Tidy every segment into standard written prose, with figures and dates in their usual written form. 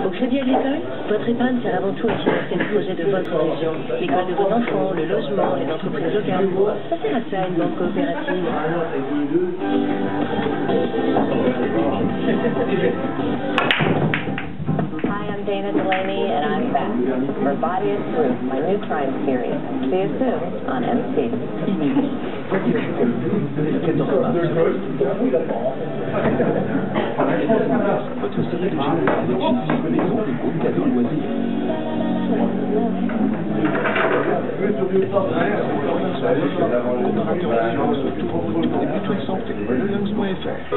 Au Crédit Agricole, votre épargne sert avant tout à financer le projet de votre région, l'école de vos enfants, le logement, les entreprises locales. Ça sert à ça, une banque coopérative. Hi, I'm Dana Delaney, and I'm back for Body of Truth, my new crime series. See you soon on MC. Votre série de générale utilise les autres groupes cadeaux loisirs. Opérateur d'assurance autour et mutuelle santé, Lens.fr.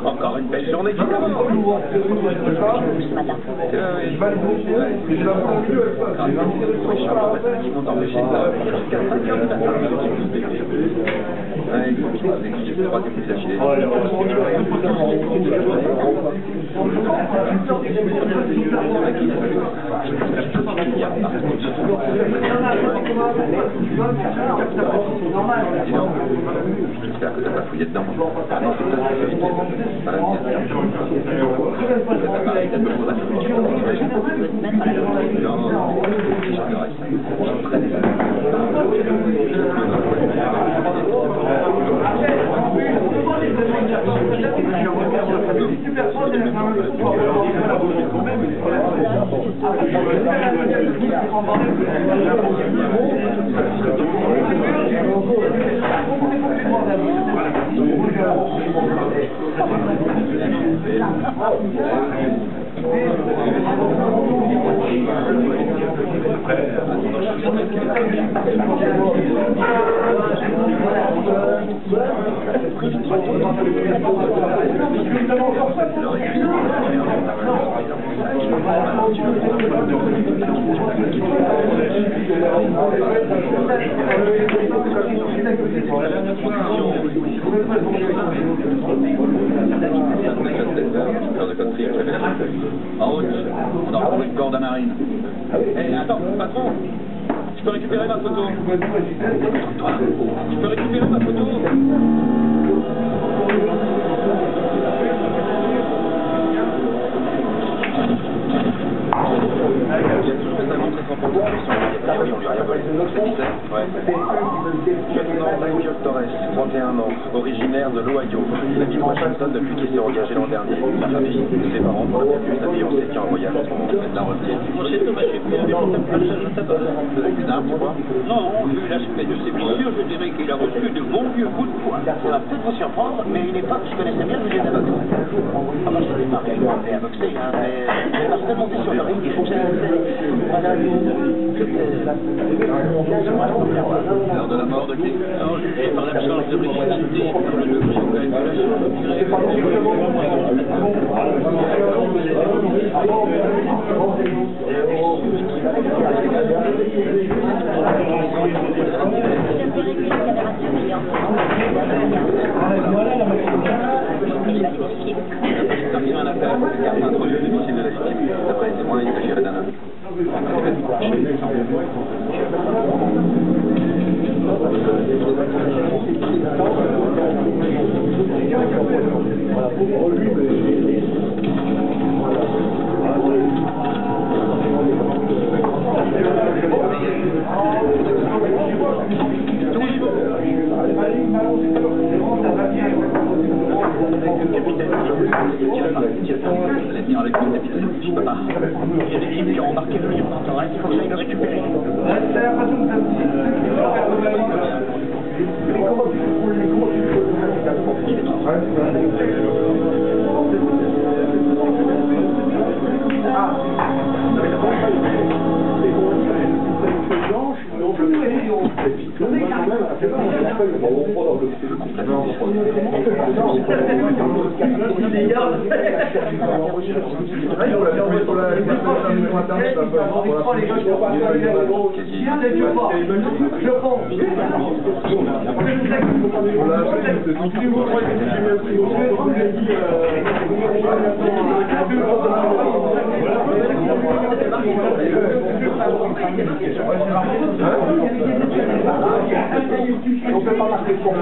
Encore une belle journée qui commence. Ils vont t'empêcher de la jusqu'à 5 heures du matin. J'espère que t'as pas fouillé dedans. Ah non, c'est pas En route, on a retrouvé le corps d'Amarine. Eh, attends, patron, je peux récupérer ma photo. Toi, je peux récupérer ma photo. On lui a rien volé. C'est qui ça? Ouais. Lieutenant Michael Torres, 31 ans, originaire de l'Ohio. Il habite Washington depuis qu'il s'est engagé l'an dernier. Sa famille, ses parents, pour la plus, sa fiancée qui est en voyage en ce moment, c'est de la revenir. Moi, c'est dommage, j'ai pris un tabac. Une arme, tu vois? Non, vu l'aspect de ses blessures, je dirais qu'il a reçu de bons vieux coups de poing. Ça va peut-être vous surprendre, mais à une époque, je connaissais bien le milieu de la boxe. Ah bah, je n'ai pas réellement appris à boxer, hein, mais parce que monter sur le ring, il faut que voilà, L'heure de la mort de qui? Alors, jugé par l'absence de rigidité et par le degré de calculation, je dirais J'aimerais que la caméra surveillante. un affaire, car entre le domicile de la victime, d'après les témoins, il s'agirait d'un homme. Avec mon capitaine, je peux pas. Il y a des types qui ont embarqué le lieutenant Torres, il faut que j'aille le récupérer. On peut pas marquer pour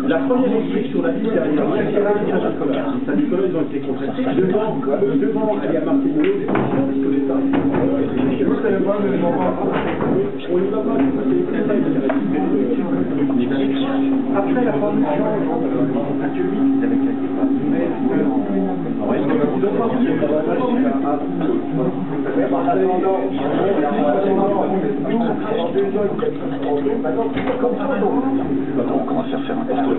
la première équipe sur la liste, c'est Saint-Nicolas, ils ont été contractés devant aller à Martino, parce que l'État. Et vous savez pas, on n'y va pas, après la formation, actuellement, avec on commence à faire un portrait.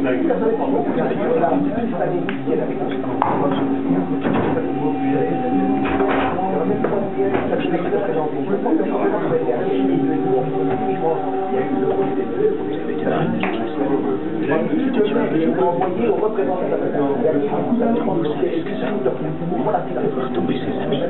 Tomber ses amis.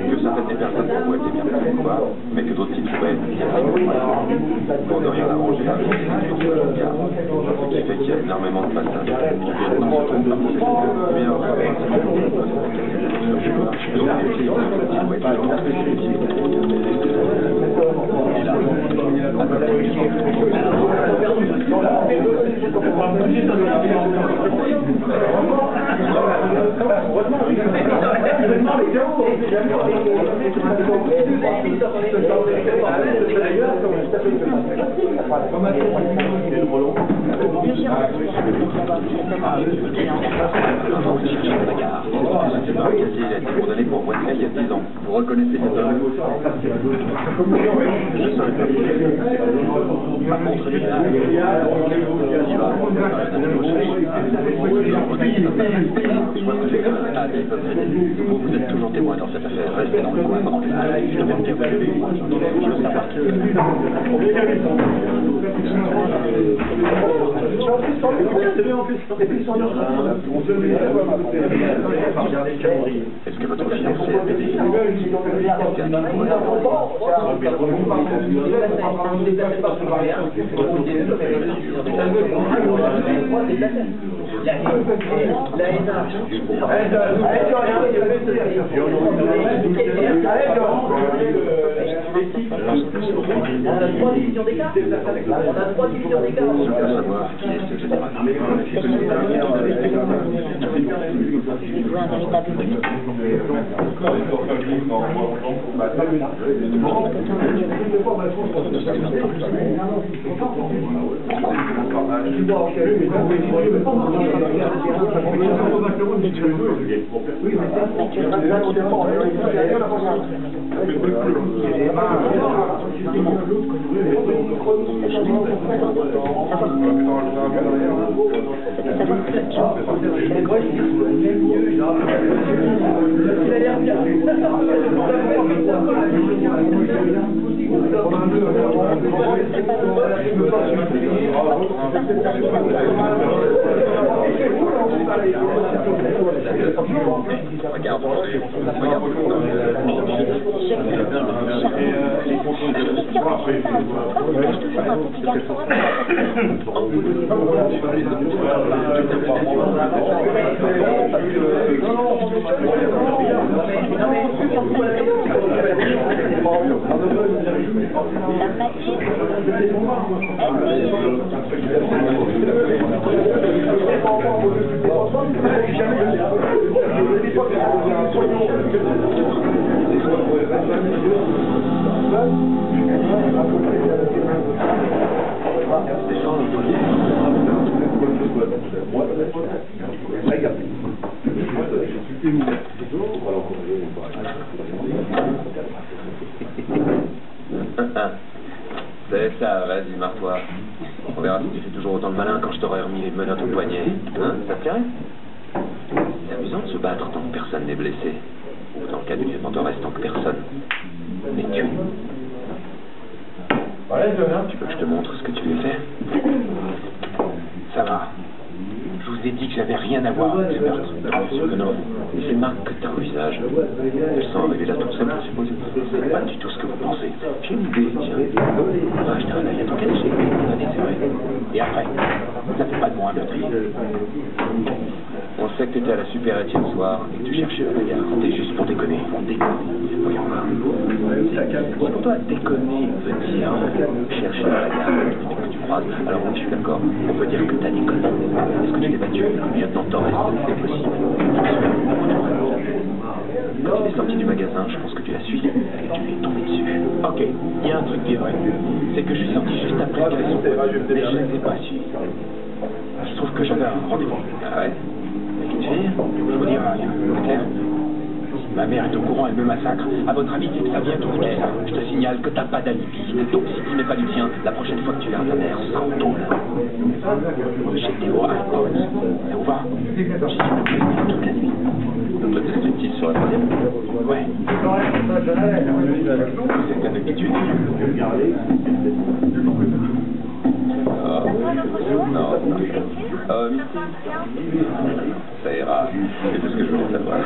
Que certaines personnes pourraient être bien plus quoi, mais que d'autres types pourraient être pour ne rien arranger avec ce qui fait qu'il y a énormément de passages. Il a été condamné pour voie de fait il y a 10 ans. Vous reconnaissez les hommes? Je savais pas. Par contre, il va. Vous êtes toujours témoin dans cette affaire. Restez dans le coin pendant que je vais bien vous. Je veux savoir qui est-ce que votre fiancé a pédé? C'est ça, vas-y, marre-toi. On verra si tu fais toujours autant de malin quand je t'aurai remis les menottes au poignet. Hein, ça te plairait? C'est amusant de se battre tant que personne n'est blessé. Ou dans le cas d'une forteresse tant que personne n'est tué. Tu veux que je te montre ce que tu lui as fait? Ça va. Je vous ai dit que j'avais rien à voir avec ce meurtre. Bien sûr que non. Et ces marques que t'as au visage, elles sont arrivées là toutes seules, je suppose. C'est pas du tout ce que vous pensez. J'ai une idée, tiens. On va acheter un œil à ton caché. Attendez, c'est vrai. Et après, ça fait pas de moi un meurtrier. On sait que t'étais à la Super Étienne ce soir et que tu cherchais la bagarre. C'était juste pour déconner. On déconne. Voyons voir. Si pour toi, déconner veut dire chercher la bagarre que tu croises, alors oui, je suis d'accord. On peut dire que t'as déconné. Est-ce que tu t'es battu avec le lieutenant Torres? C'est possible. Quand il est sorti du magasin, je pense que tu l'as suivi et tu lui es tombé dessus. Ok, il y a un truc qui est vrai. C'est que je suis sorti juste après le garçon, mais je ne l'ai pas suivi. Je trouve que j'avais un rendez-vous. Ah ouais? Avec une fille? Je vous dirai rien. C'est clair? Ma mère est au courant, elle me massacre. À votre avis, c'est que ça vient d'où tout ça? Je te signale que t'as pas d'alibi. Donc si tu n'es pas du tien, la prochaine fois que tu verras ta mère, ce sera en tôle. J'étais au Alcon. Ça vous va? J'y suis toute la nuit. Donc le descriptif sur la troisième? Ouais. C'est une habitude. Non. Ça ira. C'est tout ce que je voulais savoir.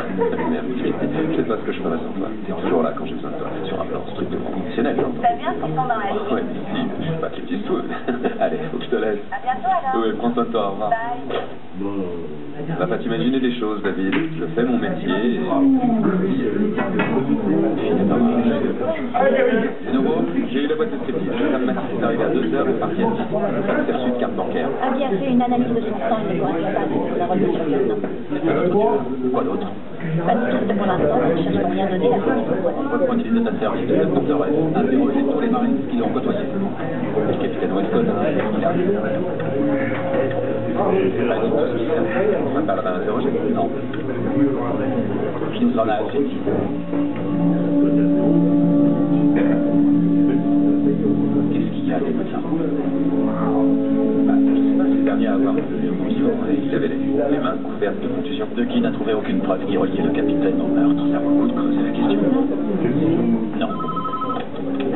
Merci. Je sais pas ce que je ferais sans toi. T'es toujours là quand j'ai besoin de toi. Sur un plan strictement professionnel. Ça vient ce qu'on sent dans la vie. Ouais, si, je suis pas Clint Eastwood. Allez, faut que je te laisse. À bientôt alors. Oui, prends soin de toi, au revoir. Bye. Va pas t'imaginer des choses, David. Je fais mon métier et... C'est nouveau, j'ai eu la boîte de striptease. Madame Mathis est arrivée à 2h et partie à 10. Elle s'est reçue de carte bancaire. A bien fait une analyse de son sang et ne correspond pas à ce qu'on a relevé sur le lieutenant. Quoi d'autre? Pas de piste pour l'instant, je ne cherche rien donné à ce niveau. Reprendre l'idée de ta service de lieutenant Torres. Interroger tous les marines qui l'ont côtoyé. Le capitaine Weston, il a... Pas dit de soucis. On va pas l'interroger? Non. Il nous en a assez dit. Qu'est-ce qu'il y a, des médecins? Je sais pas, c'est le dernier à avoir une contusion et il avait les mains couvertes de contusion. De qui n'a trouvé aucune preuve qui reliait le capitaine au meurtre. Ça vaut le coup de creuser la question. Non.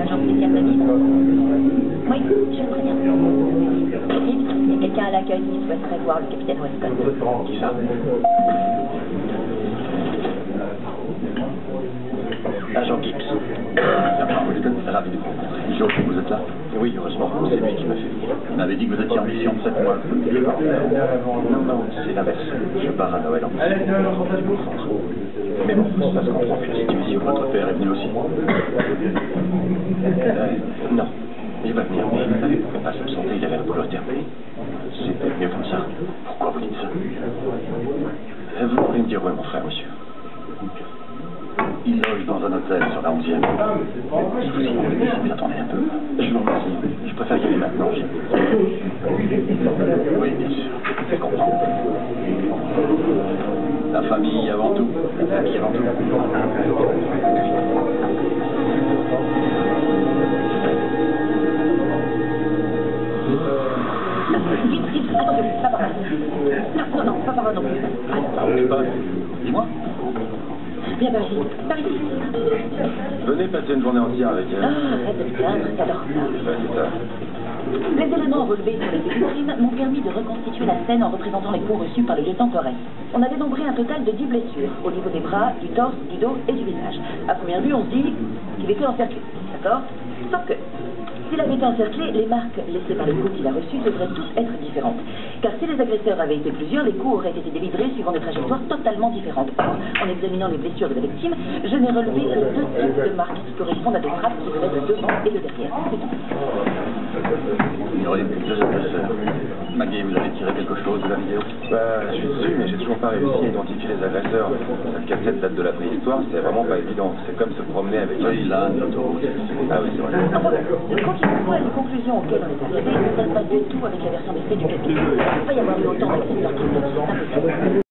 Agent spécial de Nice? Oui, je le préviens. Il y a quelqu'un à l'accueil qui souhaiterait voir le capitaine Weston. Qui ça? Agent Gibbs. Ravi de vous rencontrer. Joe, vous êtes là? Oui, heureusement, c'est lui qui m'a fait venir. Vous m'avez dit que vous étiez en mission de 7 mois. Non, c'est l'inverse. Je pars à Noël en mission. Mais bon, c'est parce qu'on profite de cette émission. Votre père est venu aussi. Non, il va venir, mais il n'avait pas s'absenter, il avait un boulot terminé. C'est mieux comme ça. Pourquoi vous dites ça? Vous pourriez me dire où est mon frère, monsieur? Il loge dans un hôtel sur la 11e. Je vous signale, mais vous attendez un peu. Je vous remercie. Je préfère y aller maintenant. Oui, bien sûr. Je comprends. La famille avant tout. La famille avant tout. Vite, attention, pas par là. Non, pas par là non plus. Je pas. Dis-moi. Viens par ici. Par ici. Venez passer une journée entière avec elle. Ah, arrête de te plaindre, j'adore ça. C'est ça. Les éléments relevés sur les vitrines m'ont permis de reconstituer la scène en représentant les coups reçus par le lieutenant Torres. On a dénombré un total de 10 blessures, au niveau des bras, du torse, du dos et du visage. À première vue, on se dit qu'il était encerclé, d'accord? Sauf que, s'il avait été encerclé, les marques laissées par les coups qu'il a reçus devraient toutes être différentes. Car si les agresseurs avaient été plusieurs, les coups auraient été délivrés suivant des trajectoires totalement différentes. Or, en examinant les blessures de la victime, je n'ai relevé que 2 types de marques qui correspondent à des frappes qui venaient de devant et de derrière. C'est tout. Il y aurait eu 2 agresseurs. Maggie, vous avez tiré quelque chose de la vidéo? Je suis dessus, mais j'ai toujours pas réussi à identifier les agresseurs. Cette cassette date de la préhistoire, c'est vraiment pas évident. C'est comme se promener avec... Oui, là, l'autoroute. Ah oui, c'est vrai. Quand il voit les conclusions auxquelles on est arrivé, ne donnent pas du tout avec la version des faits du capitaine. Il ne peut pas y avoir eu autant d'accidents. C'est impossible.